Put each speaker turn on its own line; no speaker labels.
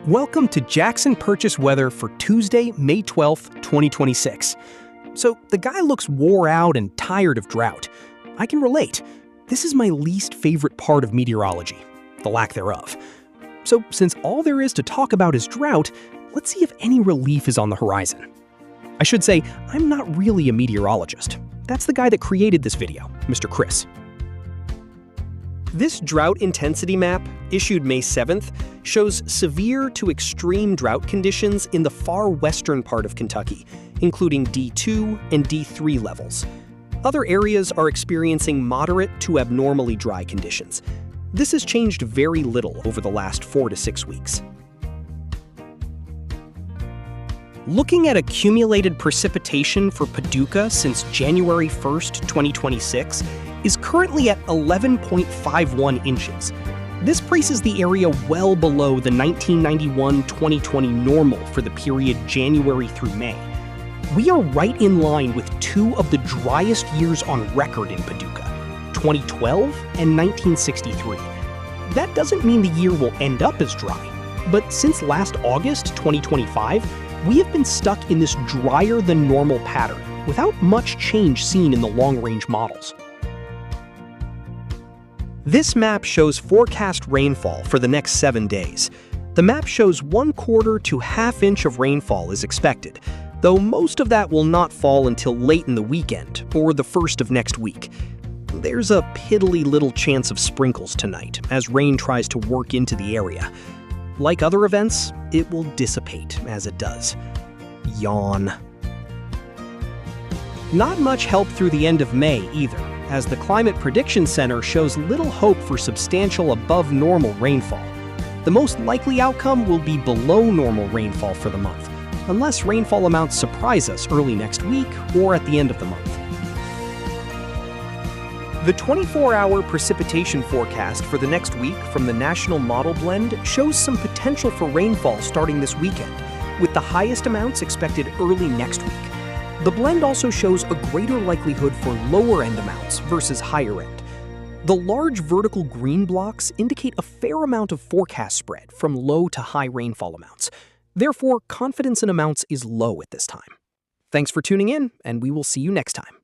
Welcome to Jackson Purchase weather for Tuesday, May 12th, 2026. So, the guy looks wore out and tired of drought. I can relate. This is my least favorite part of meteorology, the lack thereof. So, since all there is to talk about is drought, let's see if any relief is on the horizon. I should say, I'm not really a meteorologist. That's the guy that created this video, Mr. Chris. This drought intensity map, issued May 7th, shows severe to extreme drought conditions in the far western part of Kentucky, including D2 and D3 levels. Other areas are experiencing moderate to abnormally dry conditions. This has changed very little over the last 4 to 6 weeks. Looking at accumulated precipitation for Paducah since January 1st, 2026, is currently at 11.51 inches. This places the area well below the 1991-2020 normal for the period January through May. We are right in line with two of the driest years on record in Paducah, 2012 and 1963. That doesn't mean the year will end up as dry, but since last August 2025, we have been stuck in this drier than normal pattern without much change seen in the long-range models. This map shows forecast rainfall for the next 7 days. The map shows 1/4 to ½ inch of rainfall is expected, though most of that will not fall until late in the weekend or the first of next week. There's a piddly little chance of sprinkles tonight as rain tries to work into the area. Like other events, it will dissipate as it does. Yawn. Not much help through the end of May either, as the Climate Prediction Center shows little hope for substantial above-normal rainfall. The most likely outcome will be below normal rainfall for the month, unless rainfall amounts surprise us early next week or at the end of the month. The 24-hour precipitation forecast for the next week from the National Model Blend shows some potential for rainfall starting this weekend, with the highest amounts expected early next week. The blend also shows a greater likelihood for lower-end amounts versus higher-end. The large vertical green blocks indicate a fair amount of forecast spread from low to high rainfall amounts. Therefore, confidence in amounts is low at this time. Thanks for tuning in, and we will see you next time.